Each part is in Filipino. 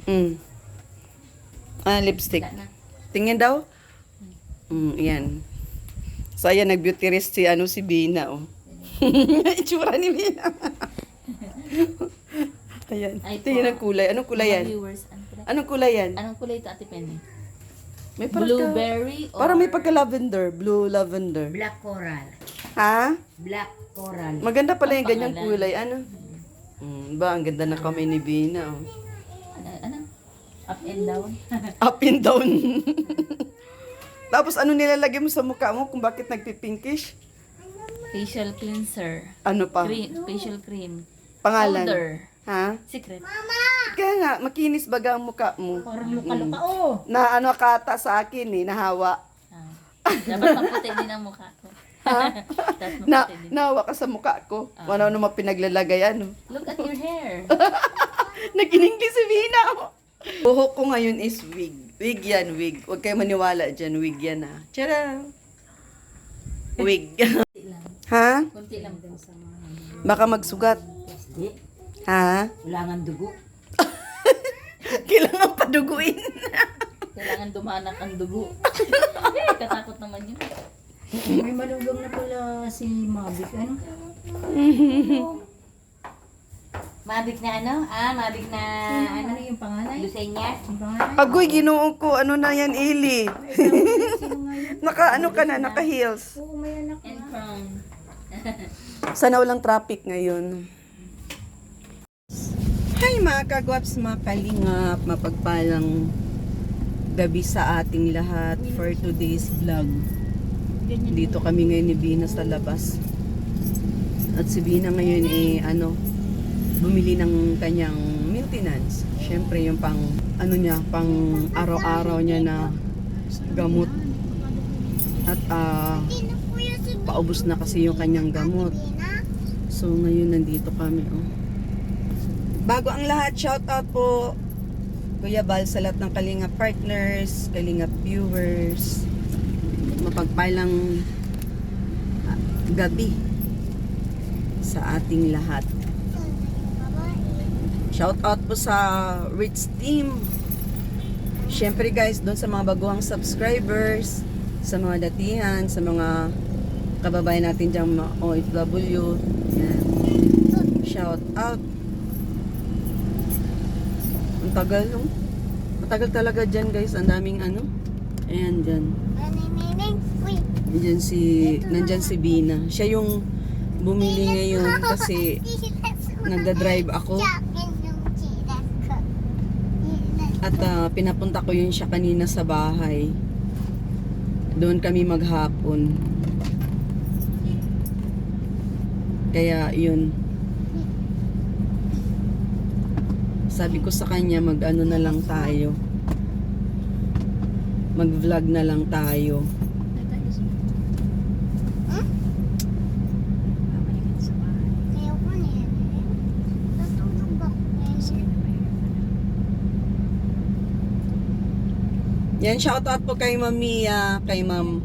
Mm. Lipstick. Wala na. Tingin daw. Yan. So, ayan, nag-beauty rest si Bina, oh. Itsura ni Bina. Ayan. Ay, Tingin ang kulay. Anong kulay yan? Mga viewers, Anong kulay yan? anong kulay ito, Ate Penny? May parang Blueberry or... parang may pagka-lavender. Blue lavender. Black coral. Ha? Black coral. Maganda pala yung ganyang Pangalan. kulay. Ano? Ba, ang ganda na kamay ni Bina, oh. Ano? Up and down? Up and down. Tapos ano nilalagay mo sa mukha mo kung bakit nagpipinkish? Facial cleanser. Ano pa? Facial cream. Pangalan? Powder. Ha? Secret. Kaya nga, makinis baga ang mukha mo. Parang luka-luka, oh. Na ano kata sa akin nahawa. Ah. Dapat maputi din ang mukha ko. Dapat Na, maputi din. nahawa ka sa mukha ko. Ano naman pinaglalagay, ano. Look at your hair. Nag-English si Bina, oh. Buhok ko ngayon is wig. Wig yan, wig. Huwag kayo maniwala dyan, wig yan, ha. Tara. Wig. Kunti lang. Ha? Kunti lang. Baka magsugat. Di, Ha? wala nga dugo. Kailangan paduguin. Kailangan dumanak ang dugo. Katakot naman yun. May malugang na pala si Mavic, ano? Mabig na ano? Mabig na Ano yung panganay? Luceñas. Yung panganay? Agoy, ginoo ko. Ano na yan, Ili? Sino nga yun? Naka heels. Oo, may anak And na. from... Sana walang traffic ngayon. Hi mga kagwaps, mga kalingap, mapagpalang gabi sa ating lahat for today's vlog. Dito kami ngayon ni Bina sa labas. At si Bina ngayon bumili ng kanyang maintenance. Siyempre yung pang araw-araw niya na gamot. At paubos na kasi yung kanyang gamot. So ngayon nandito kami, oh. Bago ang lahat, shout out po Kuya Bal sa lahat ng Kalingap partners, Kalingap viewers. Mapagpalang gabi sa ating lahat. Shout out po sa Rich Team. Syempre guys, doon sa mga baguhang subscribers, sa mga datihan, sa mga kababayan natin diyang mga OFW. Yan. Shout out. Ang tagal, no? Matagal talaga dyan guys. Ang daming Ayan dyan. Nandyan si Bina. Siya yung bumili ngayon kasi nagda-drive ako. At pinapunta ko yun siya kanina sa bahay. Doon kami maghapon. Kaya yun. Sabi ko sa kanya mag-ano na lang tayo. Mag-vlog na lang tayo. Yan, shoutout po kay Ma'am Mia, kay Ma'am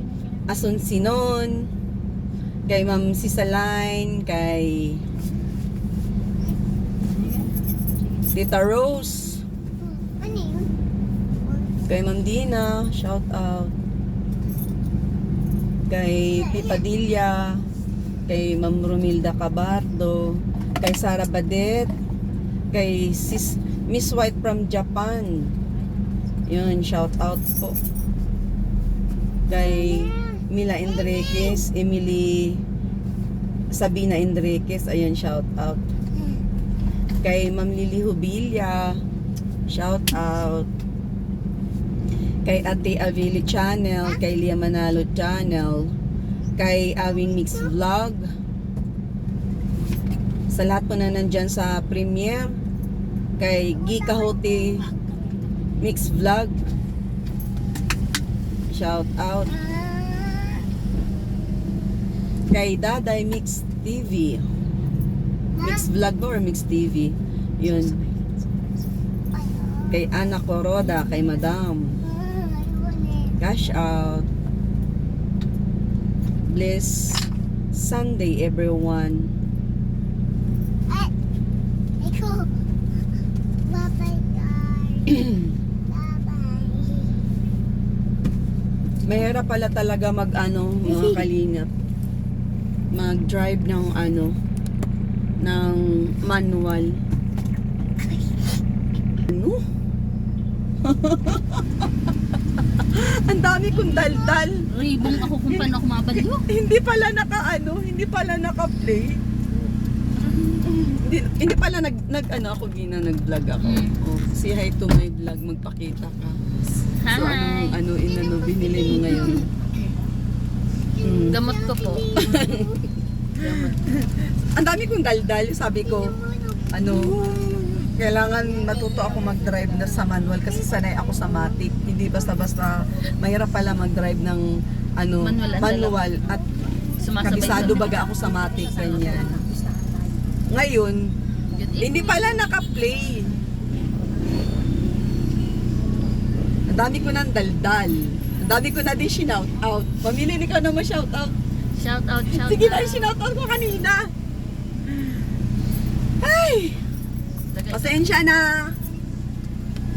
Asuncinon, kay Ma'am Sisaline, kay Tita Rose, kay Ma'am Dina, shoutout, kay Pipadilla, kay Ma'am Romilda Cabardo, kay Sara Badet, kay Miss White from Japan. Yun, shout out po. Kay Mila Enriquez, Emily Sabina Enriquez, ayun, shout out. Kay Ma'am Lily Hubilla, shout out. Kay Ate Avili Channel, kay Lia Manalo Channel, kay Awing Mix Vlog. Sa lahat po na nandyan sa premiere, kay Gika Hote Mix Vlog, shout out. Kay Daday Mix TV, Mix Vlog or Mix TV, yun. Kay Ana Coroda, kay Madam, cash out. Bless Sunday everyone. Mahirap pala talaga mga kalingap. Mag-drive ng ng manual. Ano? Ang dami kong daldal. Ribong ako kung paano ako mabaliw. Hindi pala naka-play. Hindi pala ako nag-vlog ako. Oh, say hi to my vlog, magpakita ka. So Hi. binili mo ngayon? Gamot ko po. Gamot. Ang dami kong daldal, sabi ko, kailangan matuto ako mag-drive na sa manual kasi sanay ako sa matic. Hindi basta-basta, mahirap pala mag-drive ng manual at Sumasabay kabisado sa- baga ako sa matic, ganyan. Ngayon, Good hindi evening. pala naka-play. Ang dami ko ng daldal. Ang dami ko na din shinout out. Mamili ka naman shout out. Shout out, shout Sige na, out. shinout out ko kanina. Ay! Pasensya na.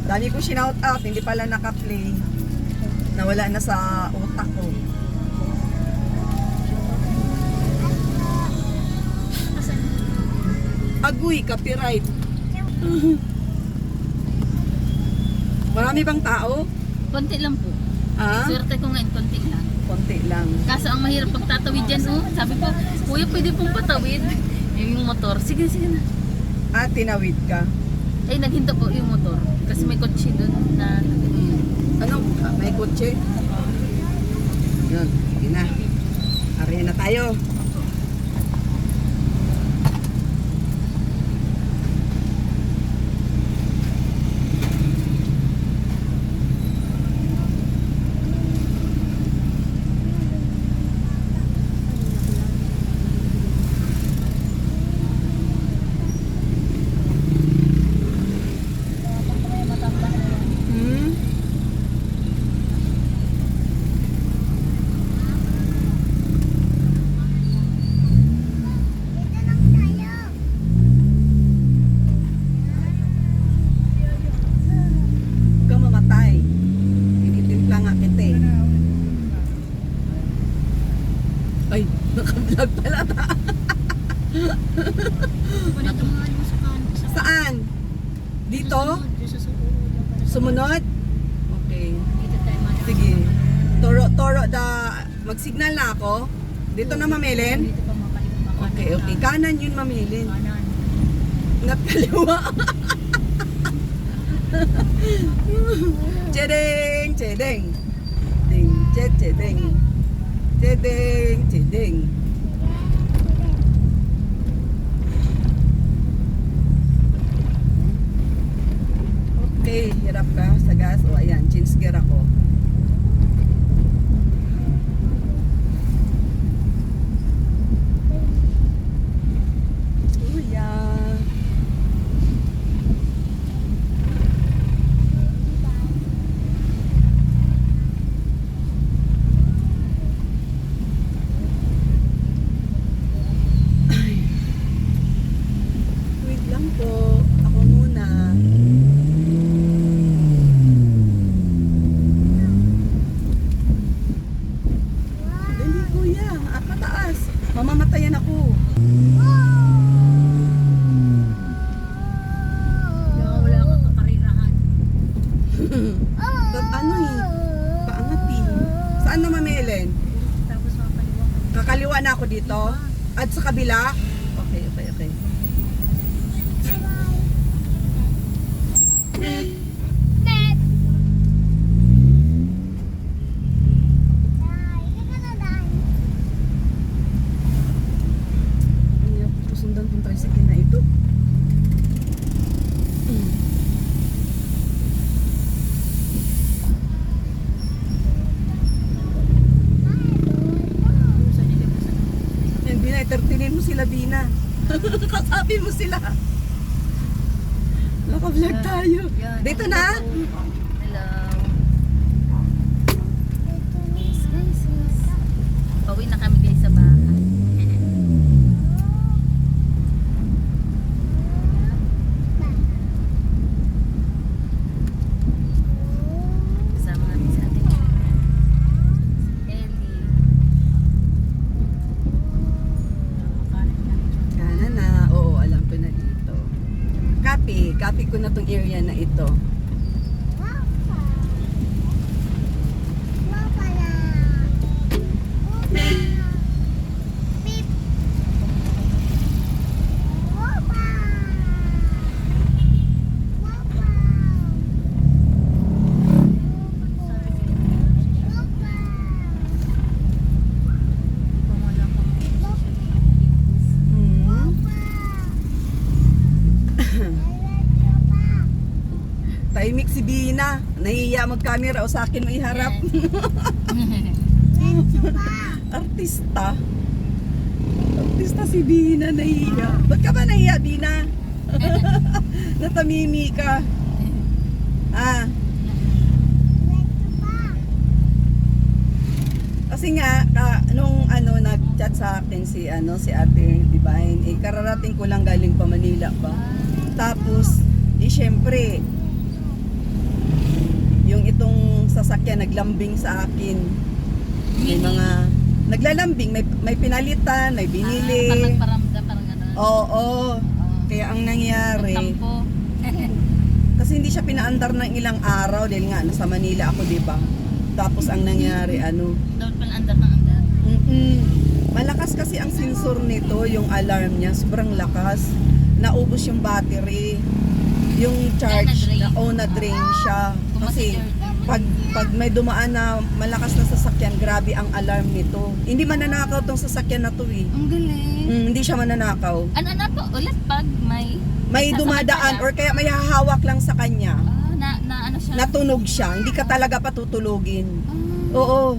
Dami ko shinout out, hindi pala naka-play. Nawala na sa utak ko. Agoy, copyright. Marami bang tao? Konti lang po. Ah? Swerte ko ngayon, konti lang. Konti lang. Kaso ang mahirap pagtatawid dyan, sabi ko, kuya pwede pong patawid. Yung motor, sige na. Ah, tinawid ka. Ay, naghinto po yung motor. Kasi may kotse doon na Ano? May kotse? Yun, sige na. Ari na tayo. Hmm? Huwag kang mamatay. Tinitimpla nga kita eh. Ay, naka-vlog pala ta. Saan? Dito? Sumunod? Okay. Sige. Toro mag-signal na ako. Dito na mamilin? Okay. Kanan yun mamilin. Not kaliwa. Chedeng, chedeng. Ding, chedeng. Chedeng, chedeng. Okay, hirap ka sa gas. O ayan, change gear ako. Kuya. Wait lang po. Ako muna. Dali kuya, pataas. Mamamatayan ako. wala akong kaparirahan. Ano eh? Paangat eh. Saan na mamilin? Tapos mapaliwa ko. Kakaliwa na ako dito? At sa kabila? Okay. Hindi ako pusundan tong tricycle na ito. Yan, Bina, entertainin mo sila, Bina. Kasabi mo sila. Naka-vlog tayo. Dito na? Hello. Yes, guys. Pauwi na kami guys sa bahay. Copy. Copy ko na tong area na ito. Tahimik si Bina. Nahihiya mag-camera o sa akin mo iharap. Artista. Artista si Bina, nahihiya. Ba't ka ba nahihiya, Bina? Natamimi ka. Ah. Kasi nga, nung nag-chat sa akin si Ate Divine, kararating ko lang galing pa Manila pa. Tapos, syempre, yung itong sasakyan naglambing sa akin. May mga naglalambing, may pinalitan, may binili. Parang nagparamdam, parang ano. Oo. Kaya ang nangyari, Nagtampo. kasi hindi siya pinaandar ng ilang araw dahil nga nasa Manila ako, 'di ba? Tapos ang nangyari Dapat pala andar ng andar. malakas kasi ang sensor nito, yung alarm niya, sobrang lakas. Naubos yung battery. Yung charge na-drain siya. Kasi pag may dumaan na malakas na sasakyan, grabe ang alarm nito. Hindi mananakaw tong sasakyan na to eh. Ang galing. Hindi siya mananakaw. Ano po ulit pag May dumadaan or kaya may hahawak lang sa kanya. na ano siya? Natunog siya. Hindi ka talaga patutulugin. Oo.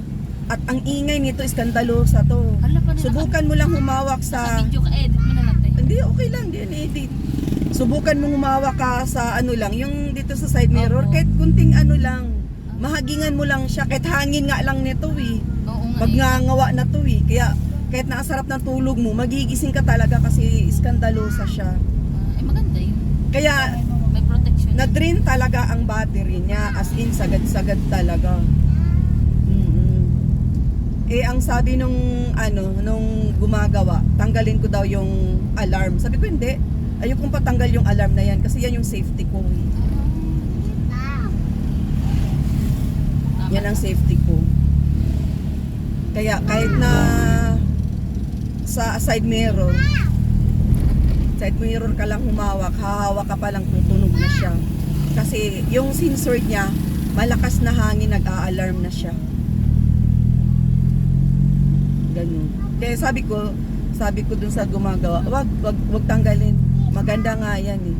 At ang ingay nito, iskandalosa to. Hala pa nila. Subukan mo lang humawak Sa sa... video ka edit mo na natin. Hindi, okay lang. Hindi edit. Subukan mong humawak ka sa lang, yung dito sa side mirror, Opo. kahit kunting lang. Mahagingan mo lang siya, kahit hangin nga lang nito eh. Oo nga. Magngangawa na to eh. Kaya kahit nakasarap ng tulog mo, magigising ka talaga kasi iskandalosa siya. Maganda yun. Kaya May protection. na-drain talaga ang battery niya, as in sagad-sagad talaga. Ang sabi nung gumagawa, tanggalin ko daw yung alarm. Sabi ko hindi. Ayokong patanggal yung alarm na yan kasi yan yung safety ko. Yan ang safety ko. Kaya kahit na sa side mirror ka lang humawak, hahawak ka pa lang, tutunog na siya. Kasi yung sensor niya, malakas na hangin, nag-a-alarm na siya. Ganun. Kaya sabi ko dun sa gumagawa, wag tanggalin. Maganda nga yan eh.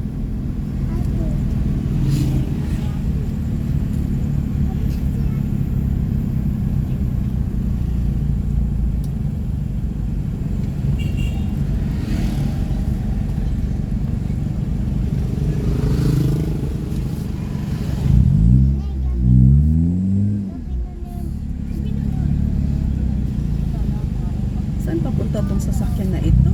Saan papunta tong sasakyan na ito?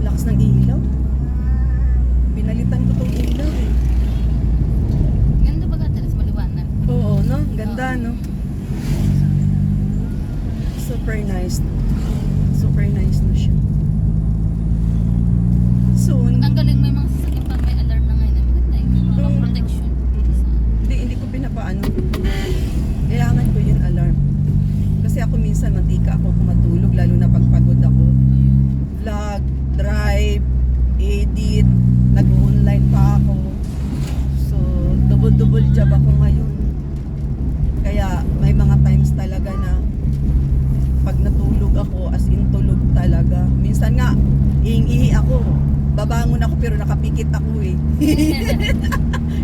Lakas ng ilaw. Pinalitan ko tong ilaw eh. Ganda ba ka talas maliwanag? Oo, no? Ganda, no? Super nice. Super nice na siya. Soon. Ang galing, may mga sasakyan pa may alarm na ngayon. Ang maganda yun. Pang protection. Hindi ko pinapaano. Kailangan ko yung alarm. Kasi ako minsan mantika ako kung matulog, lalo na pagpagod ako. Vlog, drive, edit, nag-online pa ako. So, double job ako ngayon. Kaya may mga times talaga na pag natulog ako, as in tulog talaga. Minsan nga, iing-ihi ako. Babangon ako pero nakapikit ako eh.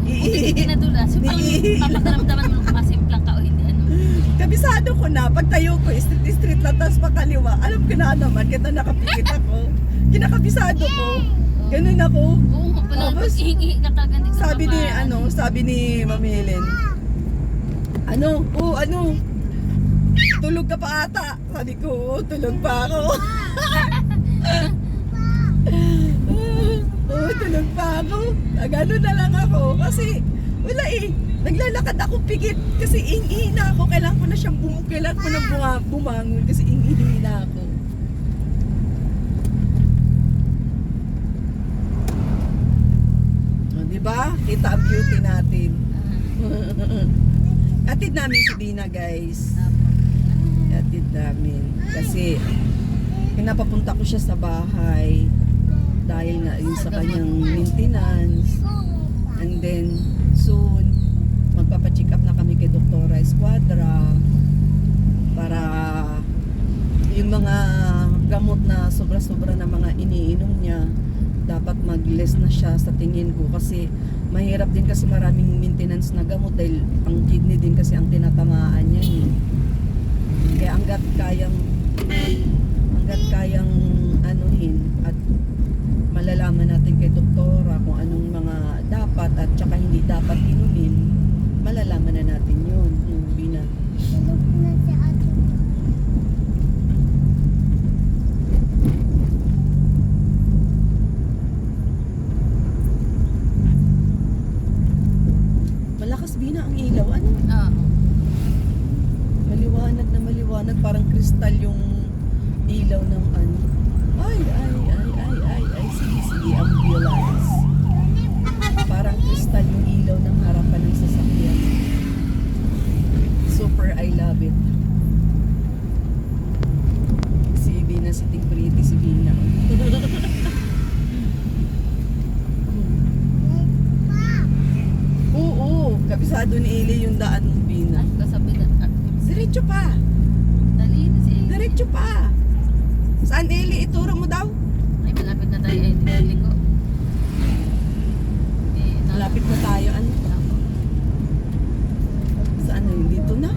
Hindi na dula. So, papadaramdaman mo kung masimplang ka o hindi ano. Kabisado ko na, pag tayo ko, street lang, tapos pakaliwa. Alam ko na naman, kita nakapikit ako. Kinakabisado ko. Ganun ako. Oo nga pala. Tapos, Pag ihingi ka talaga. Hindi ka sabi ni, mama- sabi ni Ma'am Helen, Ano? Oh, ano? Tulog ka pa ata. Sabi ko, "Oo, tulog pa ako." Oo, tulog pa ako. Gano'n na lang ako. Kasi, wala eh. Naglalakad ako pikit. Kasi ing-ina ako. Kailangan ko na siyang kailangan ko na bumangon. Kasi ing-ina ako. O, diba? Kita ang beauty natin. Atid namin si Dina, guys. Atid namin. Kasi, pinapapunta ko siya sa bahay dahil nga yun sa kanyang maintenance. And then, soon, magpapacheck up na kami kay Doktora Esquadra para yung mga gamot na sobra-sobra na mga iniinom niya, dapat mag-less na siya sa tingin ko. Kasi mahirap din kasi maraming maintenance na gamot dahil ang kidney din kasi ang tinatamaan niya eh. Kaya hanggat kayang anuhin at malalaman natin kay doktora kung anong mga dapat at saka hindi dapat inumin, malalaman na natin yun. Yung bina. Malakas bina ang ilaw. Ano? Maliwanag na maliwanag. Parang kristal yung ilaw ng ano. Ay. Sige, ambulance. Parang kristal yung ilaw ng harapan ng sasakyan. Super, I love it. Si Bina, sitting pretty si Bina. Oo, kabisado ni Eli yung daan ng Bina. Kasabi na. Diretso pa. Dali na si Diretso pa. Saan Eli? Ituro mo daw. Ay, malapit na tayo. Ay, dali ko. Malapit na tayo. Ano? Saan na yun? Dito na?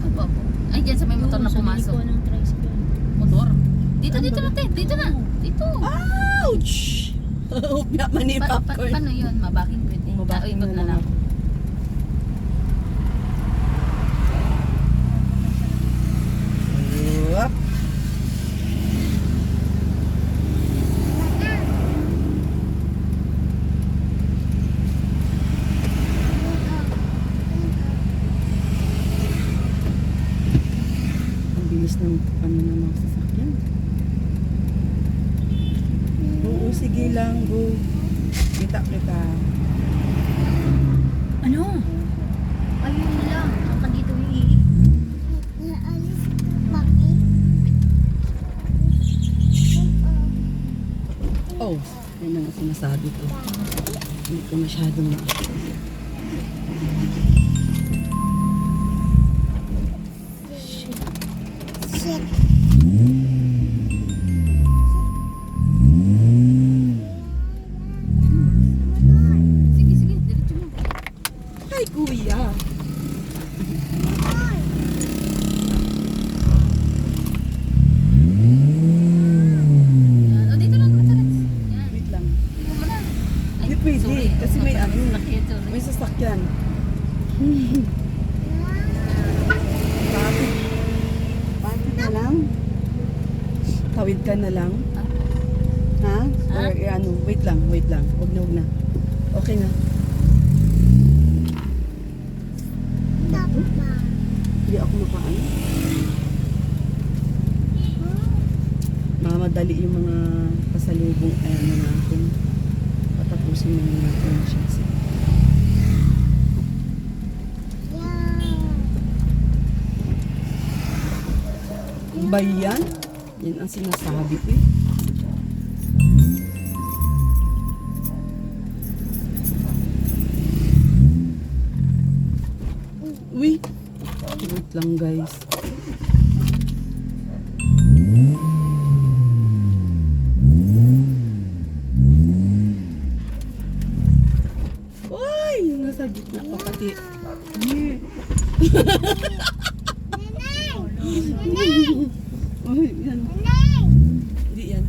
Apo. Ay, dyan sa may motor na pumasok. ng tricycle. Motor? Dito na, te. Dito na. Dito. Ouch! Upya man yung popcorn. Paano yun? Mabaking pwede. Mabaking Ikot na na lang. Up. Ang bilis ng ano na mga sasakyan. Oo, sige lang, go. Kita. Ano? Ayun lang. Ang dito yung Oh, yun ang sinasabi ko. Hindi ko masyadong Sige, diretso mo. Ay, kuya. Yan. O, dito lang. Yan. Wait lang. Dito mo na. Ay, Hindi pwede, sorry. kasi may ano. Sorry. May sasakyan. Bakit na lang? Tawid ka na lang? Ha? Or ano, wait lang. Huwag na. Okay na. Hindi ako makaano. Mamadali yung mga pasalubong ano natin. Patapusin mo natin siya. Ba yan? Yan ang sinasabi ko eh. Uy! Wait lang guys. Uy! Nasa gitna pa pati. Uy, yan. Hindi yan.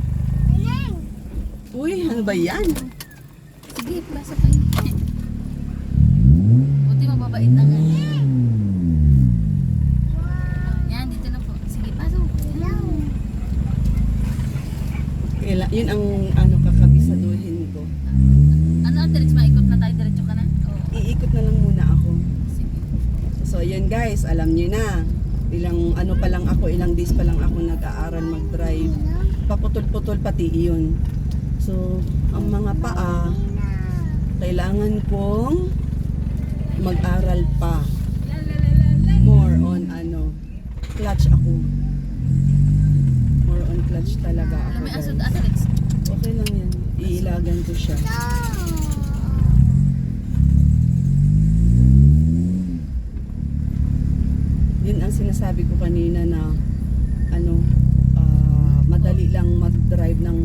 Uy, ano ba yan? Sige, basa kayo. Buti mababait na nga. guys, alam niyo na. Ilang ano pa lang ako, ilang days pa lang ako nag-aaral mag-drive. Paputol-putol pati iyon. So, ang mga paa, kailangan kong mag-aral pa. More on ano, clutch ako. More on clutch talaga ako. Alam mo, guys. asod Alex. Okay lang yan. Iilagan ko siya. Yun ang sinasabi ko kanina na ano, madali lang mag-drive ng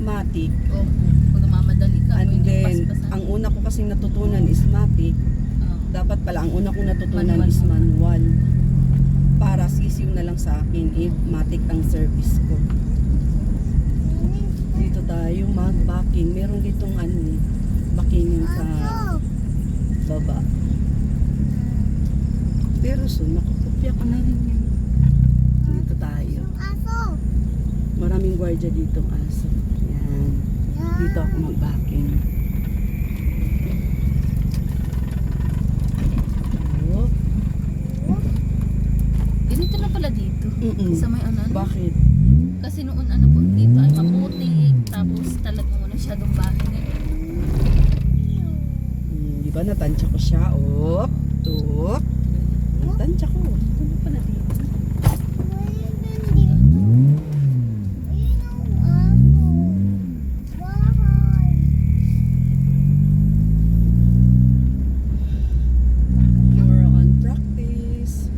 Matic. Oh, kung namamadali ka, And pwede then, paspasan. ang una ko kasing natutunan is Matic. Oh. Dapat pala, ang una kong natutunan Manual. is manual. Para sisiw na lang sa akin if Matic ang service ko. Dito tayo mag-backing. Meron ditong ano, backingin sa baba. Pero so, nakakopya ko na rin yun. Dito tayo. Maraming gwardiya dito aso. Yan. Dito ako mag-backing. Oh. Ganito na pala dito. Mm-mm. Sa may ano. Bakit? Kasi noon ano po, dito ay maputi. Tapos talagang wala masyadong bahay na. Di ba natansya ko siya? Op. Tuk. Natansya ko. Ito na pala dito. More on practice.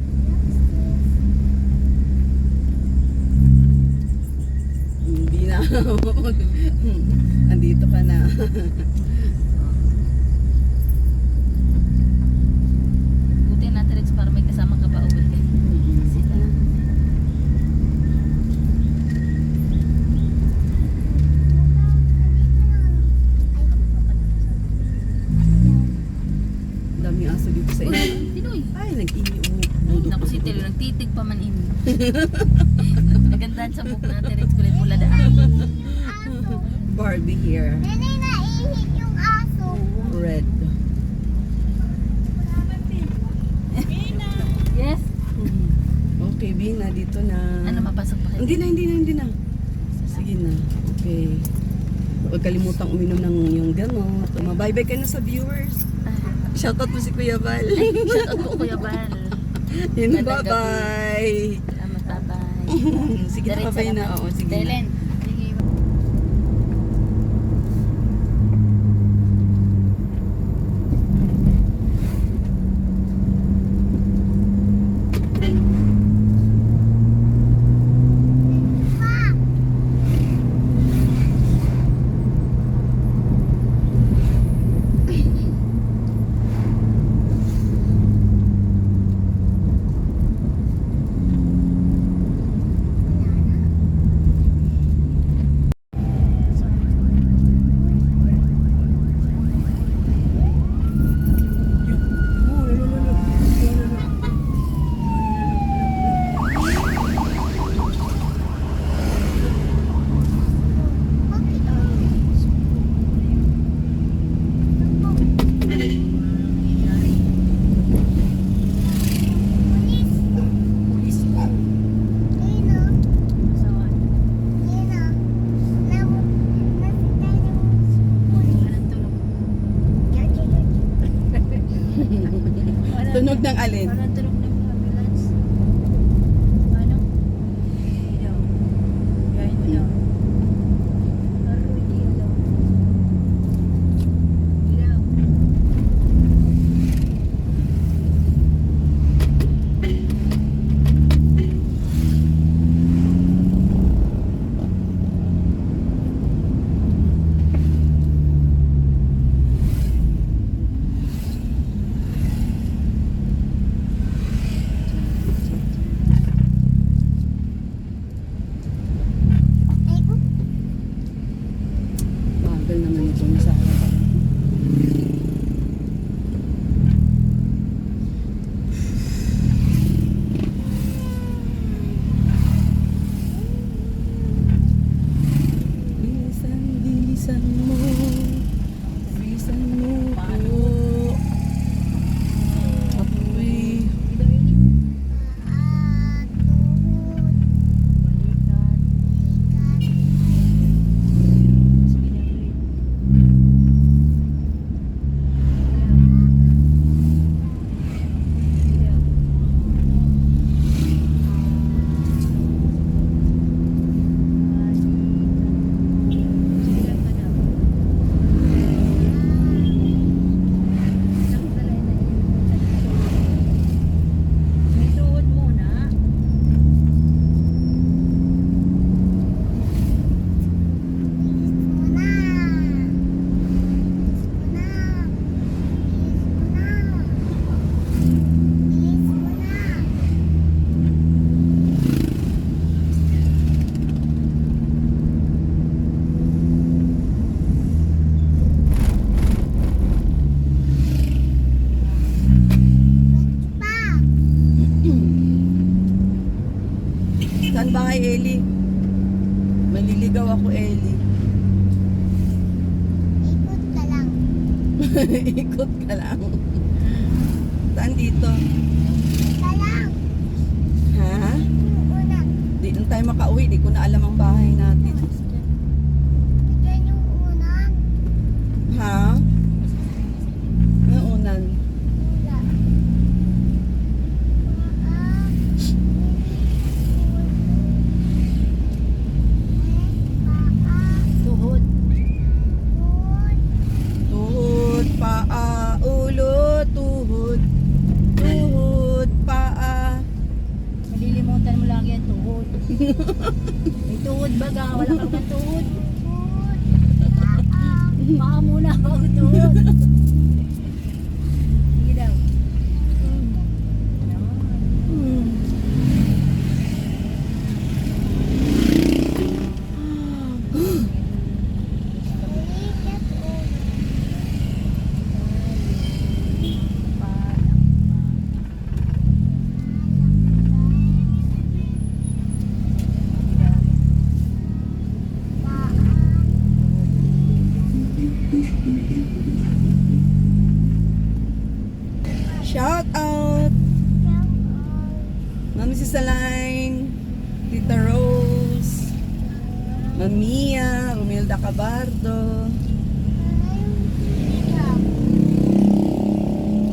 Hindi na. Andito ka na. Buti natin Rex para may kasama ka pa uwi. Sila. Daming aso dito sa Uy, inyo. Pinoy. Ay, nag-iiuwi. Naku si Telo, nagtitig pa man ini. Nagandahan sa book natin Rex kulit mula daan. Barbie here. Nanay, naihit yung aso. Red. Yes. Okay, Bina, dito na. Ano, mapasok pa kayo? Hindi na. Sige na. Okay. Huwag kalimutang uminom ng yung gamot. Mabay-bye ka na sa viewers. Shoutout mo si Kuya Val. Shout out po Kuya Bal. Yun, Magandang bye-bye. Salamat, bye-bye. Sige na, bye na. Oo, sige na. Delen. Tunog ng alin? Parang tulog ng ambulance. Ano? Ilaw. Yan ilaw. Parang ilaw. Ilaw. Ikot ka lang. Saan dito? Kalang. Ha? Yung una. Di na tayo makauwi. Di ko na alam ang bahay natin. Yan yung unan. Ha? Ang unan. Wala. Tuhod. Tuhod, paa, ulo, tuhod. Tuhod, paa. Malilimutan mo lagi ang tuhod. May tuhod baga, wala kang ng tuhod. Paa muna bago tuhod. Sige daw. Hmm. Shout out! Mami si Saline, Tita Rose, Mamia, Romilda Cabardo,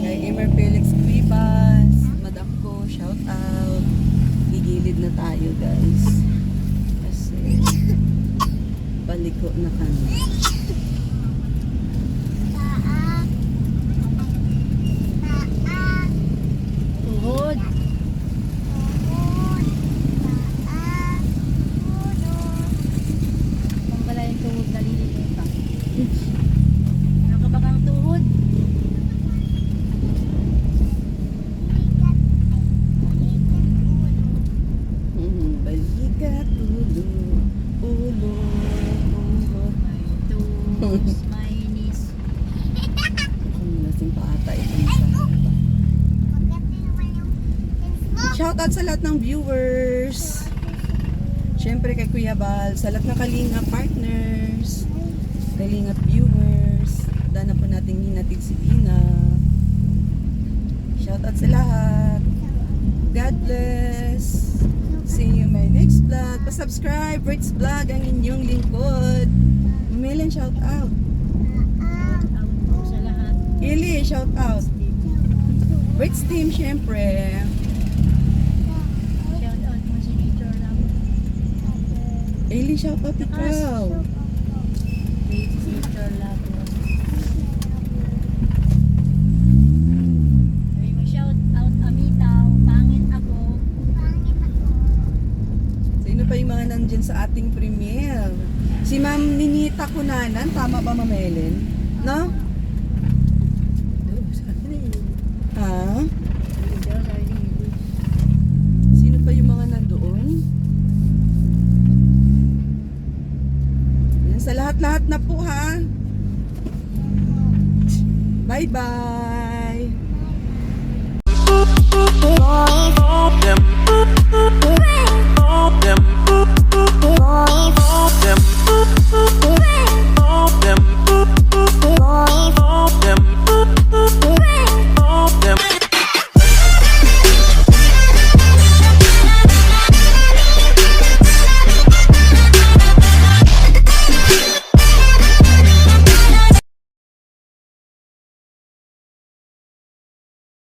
kay Emer Felix Cuibas, Madam ko, shout out. Gigilid na tayo guys. Kasi baliko na kami. Tuhod. Kung pala yung tuhod, nalilimutan. Nakabakang tuhod. Balikat, ulo, ulo, ulo. May toes, may knees. Lasing pa ata itong isa. Shoutout sa lahat ng viewers. Siyempre kay Kuya Bal, sa lahat ng Kalinga partners, Kalinga viewers, dana po nating hinatid si Tina. Shoutout sa lahat. God bless. See you in my next vlog. Pa-subscribe, Brits Vlog, ang inyong lingkod. Million shoutout. Out po sa lahat. Ili, shoutout. Brits team, siyempre. Shout out mo si Nature lang. Ili, shoutout ikaw. Nature lang. Sabi mo shout out Amitaw. Pangit ako. Sino pa yung mga nandyan sa ating premiere? Si Ma'am Ninita Kunanan, tama ba Ma'am Ellen? No? Ha? Sino pa yung mga nandoon? Yan, sa lahat-lahat na po ha. Bye-bye. Them